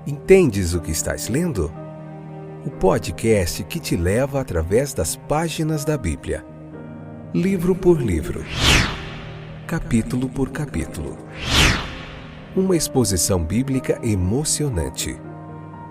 Entendes o que estás lendo? O podcast que te leva através das páginas da Bíblia, livro por livro, capítulo por capítulo. Uma exposição bíblica emocionante.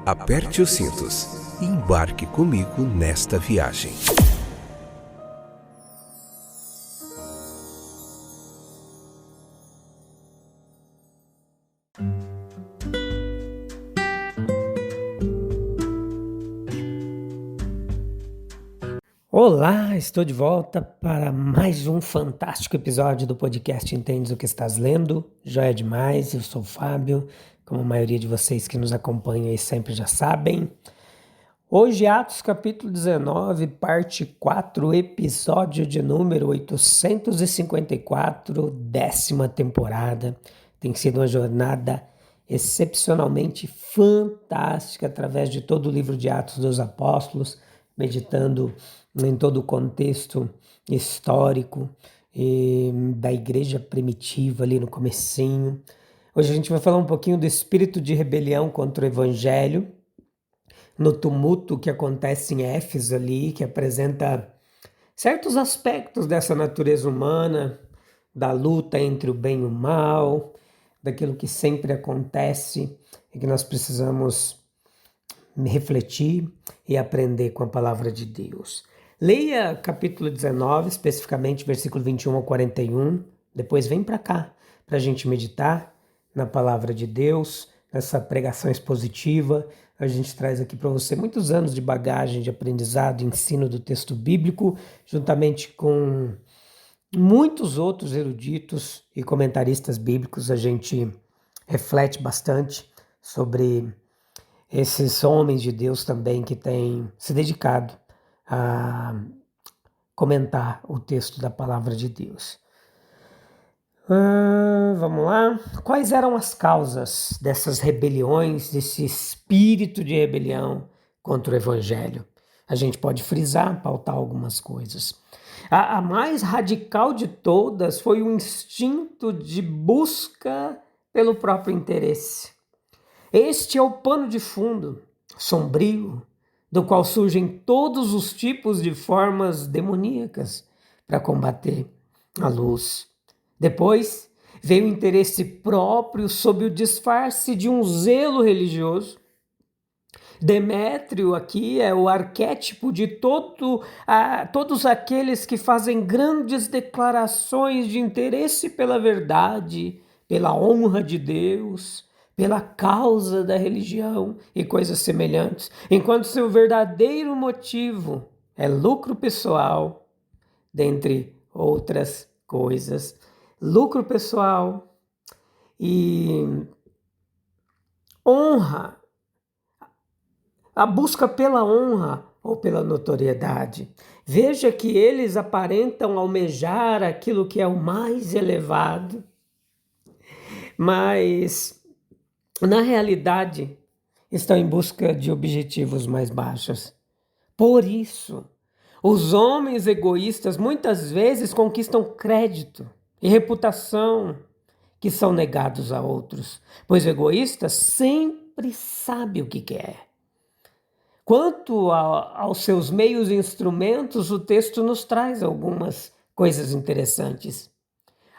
Aperte os cintos e embarque comigo nesta viagem. Olá, estou de volta para mais um fantástico episódio do podcast Entendes o que estás lendo. Joia demais, eu sou o Fábio, como a maioria de vocês que nos acompanham aí sempre já sabem. Hoje Atos capítulo 19, parte 4, episódio de número 854, 10ª temporada. Tem sido uma jornada excepcionalmente fantástica através de todo o livro de Atos dos Apóstolos, meditando em todo o contexto histórico da igreja primitiva ali no comecinho. Hoje a gente vai falar um pouquinho do espírito de rebelião contra o evangelho, no tumulto que acontece em Éfeso ali, que apresenta certos aspectos dessa natureza humana, da luta entre o bem e o mal, daquilo que sempre acontece e que nós precisamos refletir e aprender com a palavra de Deus. Leia capítulo 19, especificamente versículo 21 ao 41, depois vem para cá, para a gente meditar na palavra de Deus, nessa pregação expositiva. A gente traz aqui para você muitos anos de bagagem, de aprendizado, ensino do texto bíblico, juntamente com muitos outros eruditos e comentaristas bíblicos. A gente reflete bastante sobre esses homens de Deus também que têm se dedicado a comentar o texto da palavra de Deus. Vamos lá. Quais eram as causas dessas rebeliões, desse espírito de rebelião contra o evangelho? A gente pode frisar, pautar algumas coisas. A mais radical de todas foi o instinto de busca pelo próprio interesse. Este é o pano de fundo sombrio, do qual surgem todos os tipos de formas demoníacas para combater a luz. Depois veio o interesse próprio sob o disfarce de um zelo religioso. Demétrio aqui é o arquétipo de todos aqueles que fazem grandes declarações de interesse pela verdade, pela honra de Deus, pela causa da religião e coisas semelhantes, enquanto seu verdadeiro motivo é lucro pessoal, dentre outras coisas. Lucro pessoal e honra, a busca pela honra ou pela notoriedade. Veja que eles aparentam almejar aquilo que é o mais elevado, mas na realidade estão em busca de objetivos mais baixos. Por isso, os homens egoístas muitas vezes conquistam crédito e reputação que são negados a outros, pois o egoísta sempre sabe o que quer. Quanto aos seus meios e instrumentos, o texto nos traz algumas coisas interessantes.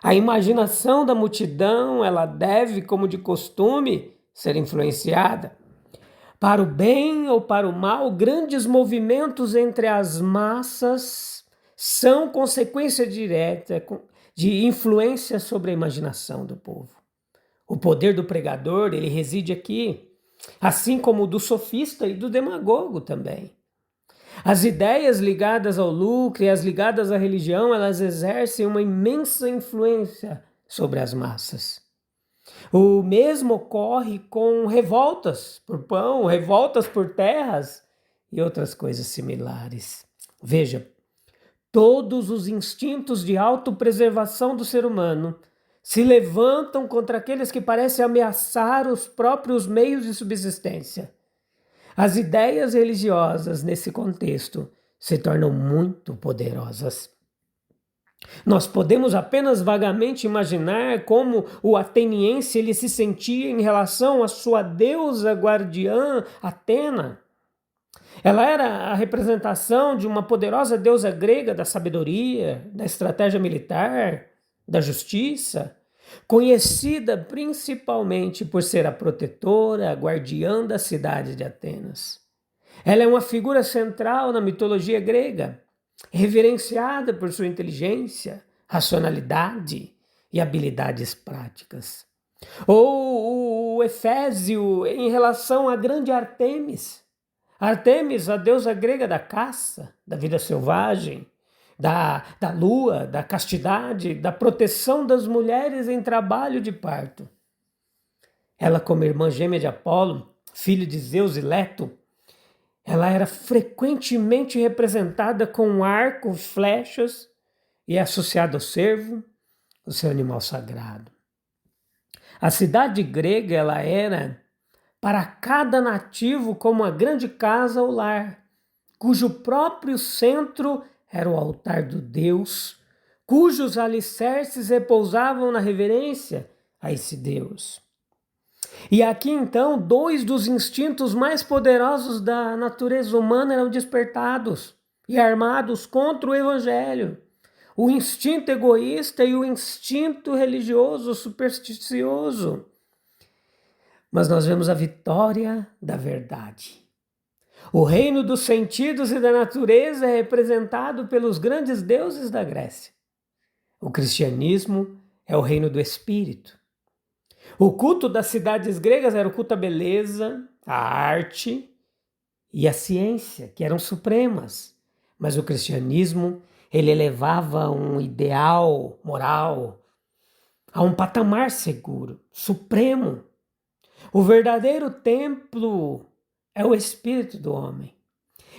A imaginação da multidão, ela deve, como de costume, ser influenciada. Para o bem ou para o mal, grandes movimentos entre as massas são consequência direta de influência sobre a imaginação do povo. O poder do pregador, ele reside aqui, assim como o do sofista e do demagogo também. As ideias ligadas ao lucro e as ligadas à religião, elas exercem uma imensa influência sobre as massas. O mesmo ocorre com revoltas por pão, revoltas por terras e outras coisas similares. Veja, todos os instintos de autopreservação do ser humano se levantam contra aqueles que parecem ameaçar os próprios meios de subsistência. As ideias religiosas, nesse contexto, se tornam muito poderosas. Nós podemos apenas vagamente imaginar como o ateniense ele se sentia em relação à sua deusa guardiã, Atena. Ela era a representação de uma poderosa deusa grega da sabedoria, da estratégia militar, da justiça, conhecida principalmente por ser a protetora, a guardiã da cidade de Atenas. Ela é uma figura central na mitologia grega, reverenciada por sua inteligência, racionalidade e habilidades práticas. Ou o Efésio em relação à grande Ártemis. Ártemis, a deusa grega da caça, da vida selvagem, da lua, da castidade, da proteção das mulheres em trabalho de parto. Ela, como irmã gêmea de Apolo, filho de Zeus e Leto, ela era frequentemente representada com um arco, flechas e associada ao cervo, o seu animal sagrado. A cidade grega ela era para cada nativo como uma grande casa ou lar, cujo próprio centro era o altar do Deus, cujos alicerces repousavam na reverência a esse Deus. E aqui então, dois dos instintos mais poderosos da natureza humana eram despertados e armados contra o evangelho. O instinto egoísta e o instinto religioso, supersticioso. Mas nós vemos a vitória da verdade. O reino dos sentidos e da natureza é representado pelos grandes deuses da Grécia. O cristianismo é o reino do espírito. O culto das cidades gregas era o culto à beleza, à arte e à ciência, que eram supremas. Mas o cristianismo, ele elevava um ideal moral a um patamar seguro, supremo. O verdadeiro templo é o espírito do homem.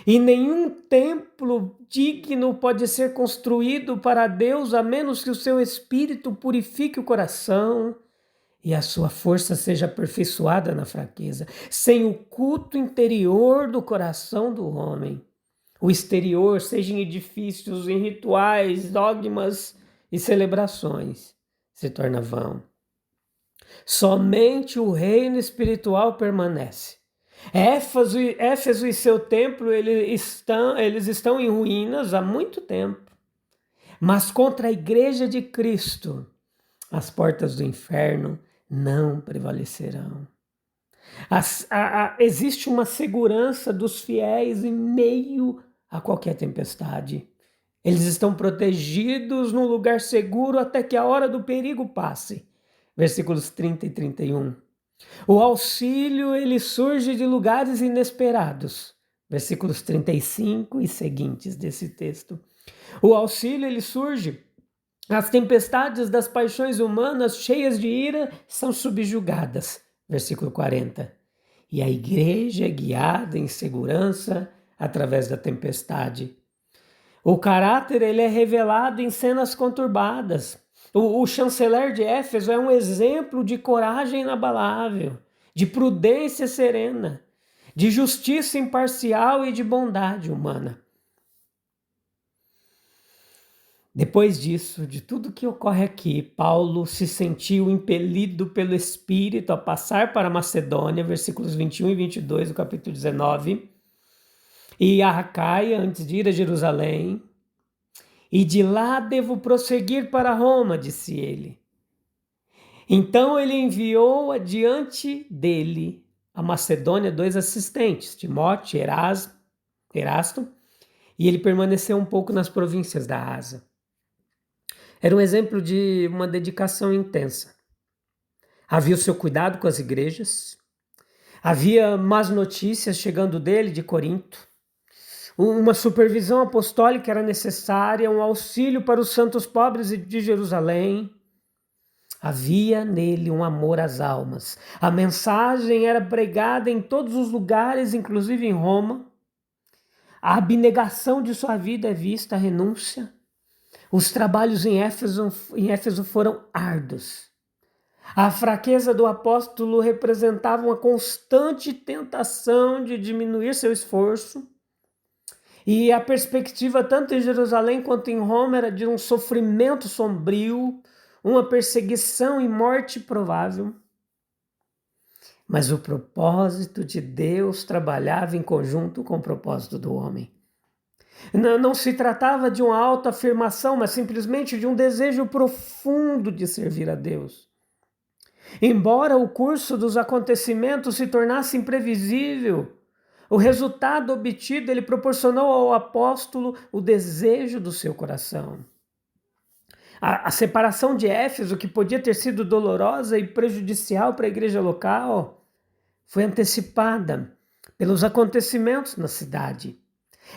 E nenhum templo digno pode ser construído para Deus a menos que o seu espírito purifique o coração e a sua força seja aperfeiçoada na fraqueza. Sem o culto interior do coração do homem, o exterior, seja em edifícios, em rituais, dogmas e celebrações, se torna vão. Somente o reino espiritual permanece. Éfeso e seu templo eles estão em ruínas há muito tempo. Mas contra a igreja de Cristo, as portas do inferno não prevalecerão. Existe uma segurança dos fiéis em meio a qualquer tempestade. Eles estão protegidos num lugar seguro até que a hora do perigo passe. Versículos 30 e 31. O auxílio ele surge de lugares inesperados. Versículos 35 e seguintes desse texto. O auxílio ele surge. As tempestades das paixões humanas cheias de ira são subjugadas. Versículo 40. E a igreja é guiada em segurança através da tempestade. O caráter ele é revelado em cenas conturbadas. O chanceler de Éfeso é um exemplo de coragem inabalável, de prudência serena, de justiça imparcial e de bondade humana. Depois disso, de tudo que ocorre aqui, Paulo se sentiu impelido pelo Espírito a passar para a Macedônia, versículos 21 e 22 do capítulo 19, e a Acaia antes de ir a Jerusalém. E de lá devo prosseguir para Roma, disse ele. Então ele enviou adiante dele a Macedônia 2 assistentes, Timóteo e Erasto, e ele permaneceu um pouco nas províncias da Ásia. Era um exemplo de uma dedicação intensa. Havia o seu cuidado com as igrejas, havia más notícias chegando dele de Corinto, uma supervisão apostólica era necessária, um auxílio para os santos pobres de Jerusalém. Havia nele um amor às almas. A mensagem era pregada em todos os lugares, inclusive em Roma. A abnegação de sua vida é vista, a renúncia. Os trabalhos em Éfeso foram árduos. A fraqueza do apóstolo representava uma constante tentação de diminuir seu esforço. E a perspectiva, tanto em Jerusalém quanto em Roma, era de um sofrimento sombrio, uma perseguição e morte provável. Mas o propósito de Deus trabalhava em conjunto com o propósito do homem. Não se tratava de uma autoafirmação, mas simplesmente de um desejo profundo de servir a Deus. Embora o curso dos acontecimentos se tornasse imprevisível, o resultado obtido ele proporcionou ao apóstolo o desejo do seu coração. A separação de Éfeso, que podia ter sido dolorosa e prejudicial para a igreja local, foi antecipada pelos acontecimentos na cidade.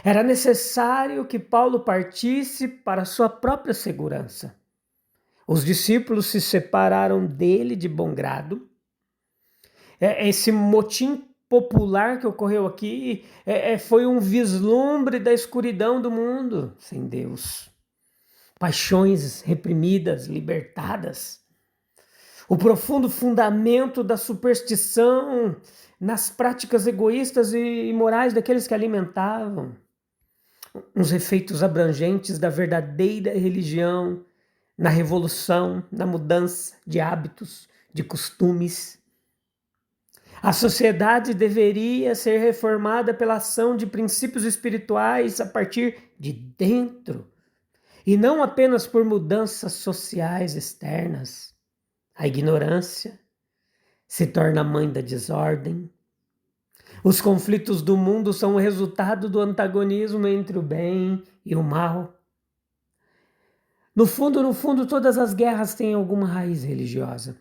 Era necessário que Paulo partisse para sua própria segurança. Os discípulos se separaram dele de bom grado. Esse motim popular que ocorreu aqui foi um vislumbre da escuridão do mundo sem Deus. Paixões reprimidas, libertadas. O profundo fundamento da superstição nas práticas egoístas e imorais daqueles que alimentavam. Uns efeitos abrangentes da verdadeira religião na revolução, na mudança de hábitos, de costumes. A sociedade deveria ser reformada pela ação de princípios espirituais a partir de dentro, e não apenas por mudanças sociais externas. A ignorância se torna a mãe da desordem. Os conflitos do mundo são o resultado do antagonismo entre o bem e o mal. No fundo, todas as guerras têm alguma raiz religiosa.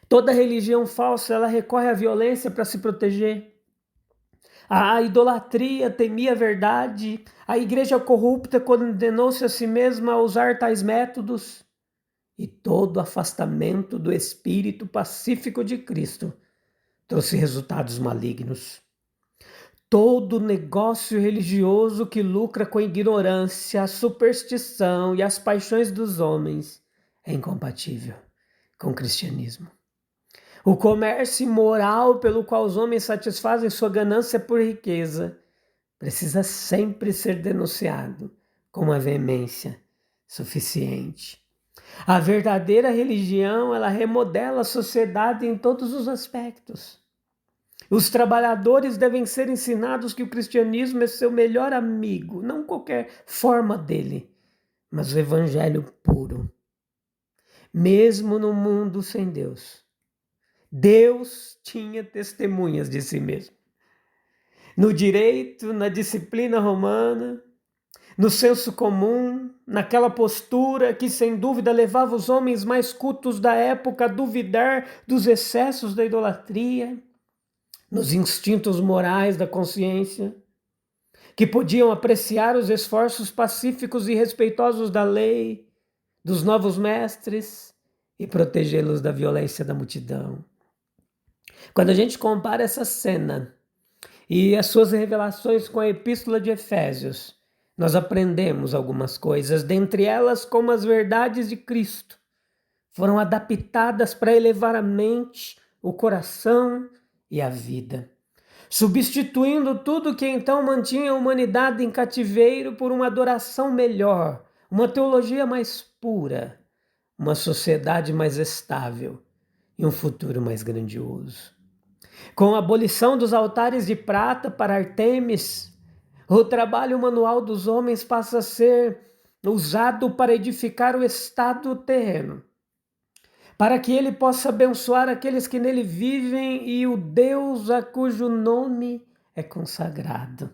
Toda religião falsa, ela recorre à violência para se proteger. A idolatria temia a verdade. A igreja corrupta condenou-se a si mesma a usar tais métodos. E todo afastamento do espírito pacífico de Cristo trouxe resultados malignos. Todo negócio religioso que lucra com a ignorância, a superstição e as paixões dos homens é incompatível com o cristianismo. O comércio imoral pelo qual os homens satisfazem sua ganância por riqueza precisa sempre ser denunciado com uma veemência suficiente. A verdadeira religião, ela remodela a sociedade em todos os aspectos. Os trabalhadores devem ser ensinados que o cristianismo é seu melhor amigo, não qualquer forma dele, mas o evangelho puro. Mesmo no mundo sem Deus, Deus tinha testemunhas de si mesmo. No direito, na disciplina romana, no senso comum, naquela postura que sem dúvida levava os homens mais cultos da época a duvidar dos excessos da idolatria, nos instintos morais da consciência, que podiam apreciar os esforços pacíficos e respeitosos da lei, dos novos mestres e protegê-los da violência da multidão. Quando a gente compara essa cena e as suas revelações com a Epístola de Efésios, nós aprendemos algumas coisas, dentre elas como as verdades de Cristo foram adaptadas para elevar a mente, o coração e a vida, substituindo tudo que então mantinha a humanidade em cativeiro por uma adoração melhor, uma teologia mais pura, uma sociedade mais estável e um futuro mais grandioso. Com a abolição dos altares de prata para Artemis, o trabalho manual dos homens passa a ser usado para edificar o estado terreno, para que ele possa abençoar aqueles que nele vivem e o Deus a cujo nome é consagrado.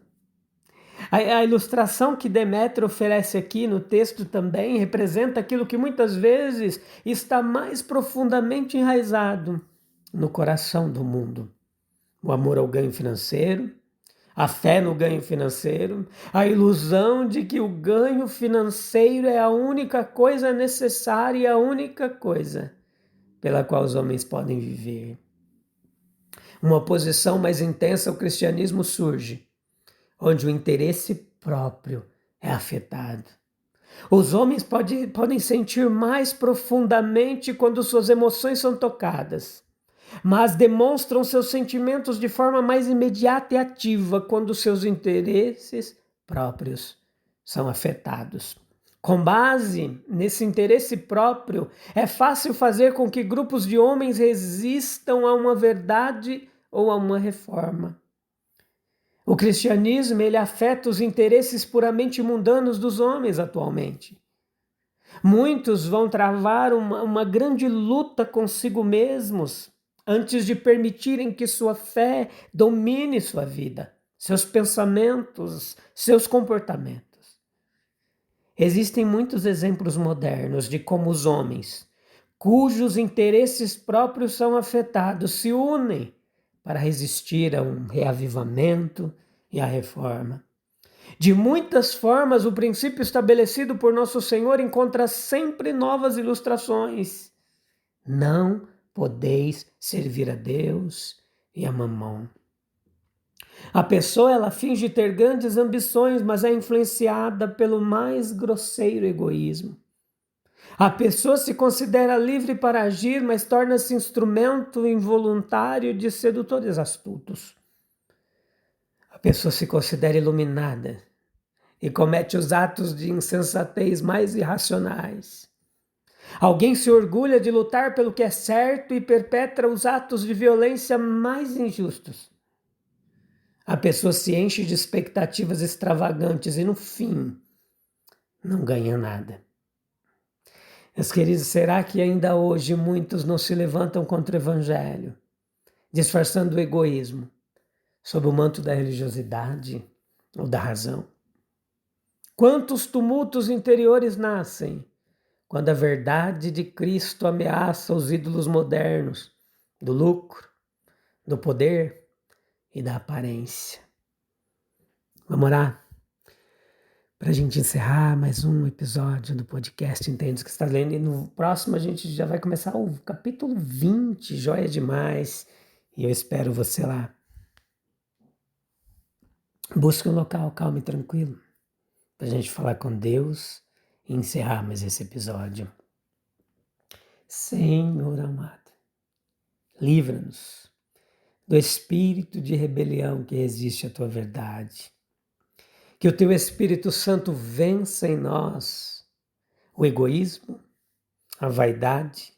A ilustração que Demétrio oferece aqui no texto também representa aquilo que muitas vezes está mais profundamente enraizado no coração do mundo. O amor ao ganho financeiro, a fé no ganho financeiro, a ilusão de que o ganho financeiro é a única coisa necessária e a única coisa pela qual os homens podem viver. Uma oposição mais intensa ao cristianismo surge, onde o interesse próprio é afetado. Os homens podem sentir mais profundamente quando suas emoções são tocadas, mas demonstram seus sentimentos de forma mais imediata e ativa quando seus interesses próprios são afetados. Com base nesse interesse próprio, é fácil fazer com que grupos de homens resistam a uma verdade ou a uma reforma. O cristianismo, ele afeta os interesses puramente mundanos dos homens atualmente. Muitos vão travar uma grande luta consigo mesmos antes de permitirem que sua fé domine sua vida, seus pensamentos, seus comportamentos. Existem muitos exemplos modernos de como os homens, cujos interesses próprios são afetados, se unem para resistir a um reavivamento e à reforma. De muitas formas, o princípio estabelecido por nosso Senhor encontra sempre novas ilustrações. Não podeis servir a Deus e a Mamon. A pessoa, ela finge ter grandes ambições, mas é influenciada pelo mais grosseiro egoísmo. A pessoa se considera livre para agir, mas torna-se instrumento involuntário de sedutores astutos. A pessoa se considera iluminada e comete os atos de insensatez mais irracionais. Alguém se orgulha de lutar pelo que é certo e perpetra os atos de violência mais injustos. A pessoa se enche de expectativas extravagantes e, no fim, não ganha nada. Meus queridos, será que ainda hoje muitos não se levantam contra o Evangelho, disfarçando o egoísmo, sob o manto da religiosidade ou da razão? Quantos tumultos interiores nascem quando a verdade de Cristo ameaça os ídolos modernos do lucro, do poder e da aparência? Vamos orar para a gente encerrar mais um episódio do podcast Entende o que está lendo. E no próximo a gente já vai começar o capítulo 20, joia demais. E eu espero você lá. Busque um local calmo e tranquilo para a gente falar com Deus e encerrar mais esse episódio. Senhor amado, livra-nos do espírito de rebelião que resiste à tua verdade. Que o teu Espírito Santo vença em nós o egoísmo, a vaidade,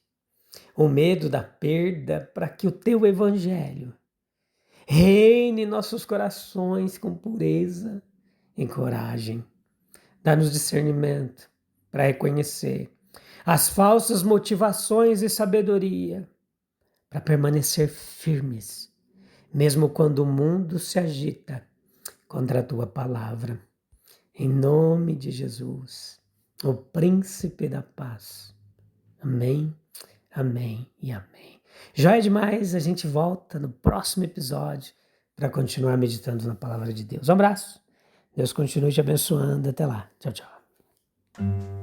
o medo da perda, para que o teu Evangelho reine em nossos corações com pureza e coragem. Dá-nos discernimento para reconhecer as falsas motivações e sabedoria, para permanecer firmes, mesmo quando o mundo se agita contra a tua palavra. Em nome de Jesus, o príncipe da paz. Amém, amém e amém. Joia demais, a gente volta no próximo episódio para continuar meditando na palavra de Deus. Um abraço, Deus continue te abençoando, até lá, tchau, tchau.